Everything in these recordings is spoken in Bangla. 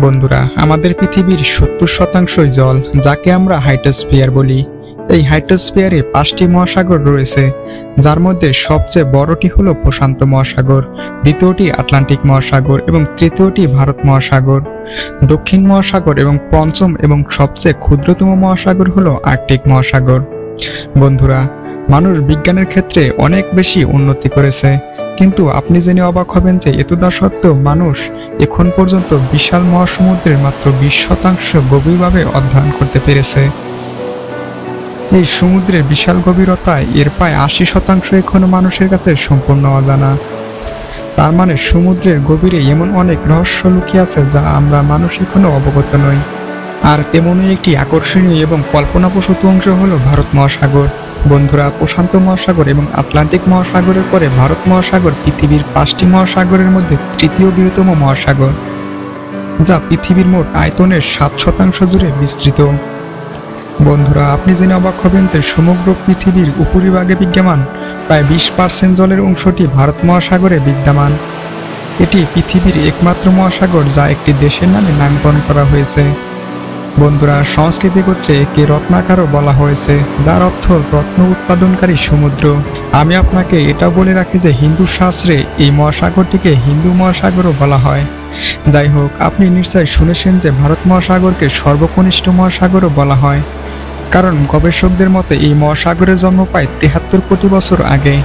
বন্ধুরা, আমাদের পৃথিবীর 70% জল, যাকে আমরা হাইড্রোস্ফিয়ার বলি। এই হাইড্রোস্ফিয়ারে 5টি মহাসাগর রয়েছে, যার মধ্যে সবচেয়ে বড়টি হলো প্রশান্ত মহাসাগর, দ্বিতীয়টি আটলান্টিক মহাসাগর এবং তৃতীয়টি ভারত মহাসাগর। দক্ষিণ মহাসাগর এবং পঞ্চম এবং সবচেয়ে ক্ষুদ্রতম মহাসাগর হলো আর্কটিক মহাসাগর। বন্ধুরা, মানুষ বিজ্ঞানের ক্ষেত্রে অনেক বেশি উন্নতি করেছে, কিন্তু আপনি জেনে অবাক হবেন যে এতদা সত্ত্বেও মানুষ এখন পর্যন্ত বিশাল মহাসমুদ্রের মাত্র 20% গভীরভাবে অধ্যয়ন করতে পেরেছে। এই সমুদ্রের বিশাল গভীরতায় এর প্রায় 80% এখনো মানুষের কাছে সম্পূর্ণ অজানা। তার মানে সমুদ্রের গভীরে এমন অনেক রহস্য লুকিয়ে আছে যা আমরা মানুষ এখনো অবগত নই। আর তেমনই একটি আকর্ষণীয় এবং কল্পনাপ্রসূত অংশ হলো ভারত মহাসাগর। বন্ধুরা, প্রশান্ত মহাসাগর এবং আটলান্টিক মহাসাগরের পরে ভারত মহাসাগর পৃথিবীর 5টি মহাসাগরের মধ্যে তৃতীয় বৃহত্তম মহাসাগর, যা পৃথিবীর মোট আয়তনের 7% জুড়ে বিস্তৃত। বন্ধুরা, আপনি জেনে অবাক হবেন যে সমগ্র পৃথিবীর উপরিভাগে বিদ্যমান প্রায় 20% জলের অংশটি ভারত মহাসাগরে বিদ্যমান। এটি পৃথিবীর একমাত্র মহাসাগর যা একটি দেশের নামে নামকরণ করা হয়েছে। বন্ধুরা, সংস্কৃতি গোত্রে একে রত্নাকারও বলা হয়েছে, যার অর্থ রত্ন উৎপাদনকারী সমুদ্র। আমি আপনাকে এটাও বলে রাখি যে হিন্দু শাস্ত্রে এই মহাসাগরটিকে হিন্দু মহাসাগরও বলা হয়। যাই হোক, আপনি নিশ্চয়ই শুনেছেন যে ভারত মহাসাগরকে সর্বকনিষ্ঠ মহাসাগরও বলা হয়, কারণ গবেষকদের মতে এই মহাসাগরের জন্ম পায় 73 কোটি বছর আগে।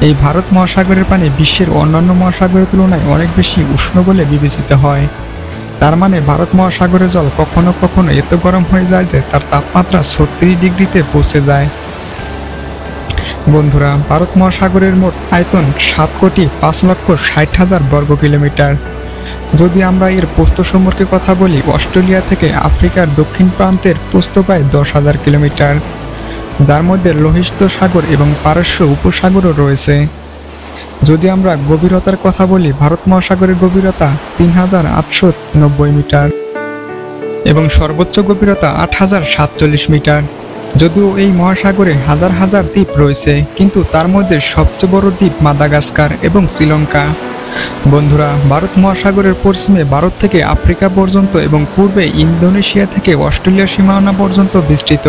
এই ভারত মহাসাগরের পানি বিশ্বের অন্যান্য মহাসাগরের তুলনায় অনেক বেশি উষ্ণ বলে বিবেচিত হয়। তার মানে ভারত মহাসাগরের জল কখনো কখনো এত গরম হয়ে যায় যে তার তাপমাত্রা 36 ডিগ্রিতে পৌঁছে যায়। বন্ধুরা, ভারত মহাসাগরের মোট আয়তন 7,05,60,000 বর্গ কিলোমিটার। যদি আমরা এর প্রস্থ সম্পর্কে কথা বলি, অস্ট্রেলিয়া থেকে আফ্রিকার দক্ষিণ প্রান্তের প্রস্থ প্রায় 10,000 কিলোমিটার, যার মধ্যে লোহিত সাগর এবং পারস্য উপসাগরও রয়েছে। যদি আমরা গভীরতার কথা বলি, ভারত মহাসাগরের গভীরতা 3,890 মিটার এবং সর্বোচ্চ গভীরতা 8,047 মিটার। যদিও এই মহাসাগরে হাজার হাজার দ্বীপ রয়েছে, কিন্তু তার মধ্যে সবচেয়ে বড় দ্বীপ মাদাগাস্কার এবং শ্রীলঙ্কা। বন্ধুরা, ভারত মহাসাগরের পশ্চিমে ভারত থেকে আফ্রিকা পর্যন্ত এবং পূর্বে ইন্দোনেশিয়া থেকে অস্ট্রেলিয়ার সীমানা পর্যন্ত বিস্তৃত।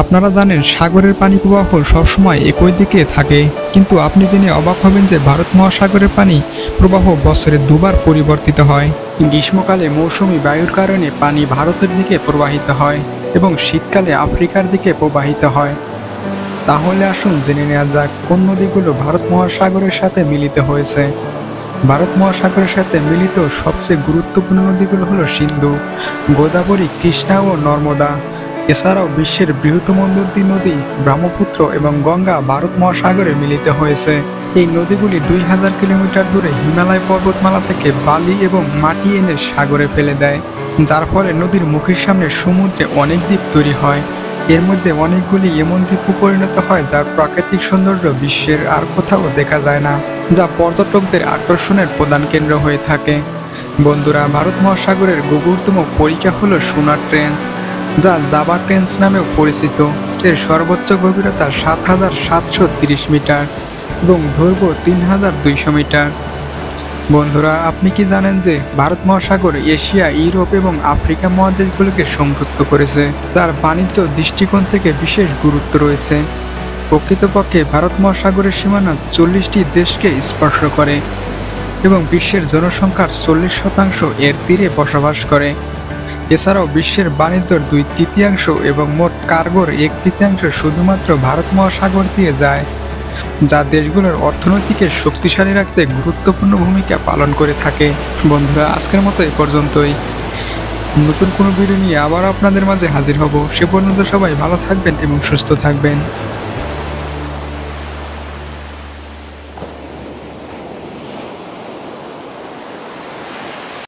আপনারা জানেন সাগরের পানি প্রবাহ সবসময় একই দিকে থাকে, কিন্তু আপনি জেনে অবাক হবেন যে ভারত মহাসাগরের পানি প্রবাহ বছরে দুবার পরিবর্তিত হয়। গ্রীষ্মকালে মৌসুমী বায়ুর কারণে পানি ভারতের দিকে প্রবাহিত হয় এবং শীতকালে আফ্রিকার দিকে প্রবাহিত হয়। তাহলে আসুন জেনে নেওয়া যাক কোন নদীগুলো ভারত মহাসাগরের সাথে মিলিত হয়েছে। ভারত মহাসাগরের সাথে মিলিত সবচেয়ে গুরুত্বপূর্ণ নদীগুলো হলো সিন্ধু, গোদাবরী, কৃষ্ণা ও নর্মদা। এছাড়াও বিশ্বের বৃহত্তম নদী ব্রহ্মপুত্র এবং গঙ্গা ভারত মহাসাগরে মিলিত হয়েছে। এই নদীগুলি 2000 কিলোমিটার দূরে হিমালয় পর্বতমালা থেকে বালি এবং মাটি এনে সাগরে ফেলে দেয়, যার ফলে নদীর মুখের সামনে সমুদ্রে অনেক দ্বীপ তৈরি হয়। এর মধ্যে অনেকগুলি এমন দ্বীপে পরিণত হয় যার প্রাকৃতিক সৌন্দর্য বিশ্বের আর কোথাও দেখা যায় না, যা পর্যটকদের আকর্ষণের প্রধান কেন্দ্র হয়ে থাকে। বন্ধুরা, ভারত মহাসাগরের গভীরতম পরিখা হলো সোনার ট্রেঞ্চ, যা জাভা ট্রেঞ্চ নামেও পরিচিত। এর সর্বোচ্চ গভীরতা 7,730 মিটার এবং দৈর্ঘ্য 3,200 মিটার। বন্ধুরা, আপনি কি জানেন যে ভারত মহাসাগর এশিয়া, ইউরোপ এবং আফ্রিকা মহাদেশগুলোকে সংযুক্ত করেছে, যার বাণিজ্য দৃষ্টিকোণ থেকে বিশেষ গুরুত্ব রয়েছে। প্রকৃতপক্ষে ভারত মহাসাগরের সীমানা 40টি দেশকে স্পর্শ করে এবং বিশ্বের জনসংখ্যার 40% এর তীরে বসবাস করে। এছাড়াও বিশ্বের বাণিজ্যের 2/3 এবং মোট কার্গোর 1/3 শুধুমাত্র ভারত মহাসাগর দিয়ে যায়, যা দেশগুলোর অর্থনীতিকে শক্তিশালী রাখতে গুরুত্বপূর্ণ ভূমিকা পালন করে থাকে। বন্ধুরা, আজকের মতো এই পর্যন্তই। নতুন কোনো ভিডিও নিয়ে আবার আপনাদের মাঝে হাজির হব। সে পর্যন্ত সবাই ভালো থাকবেন এবং সুস্থ থাকবেন।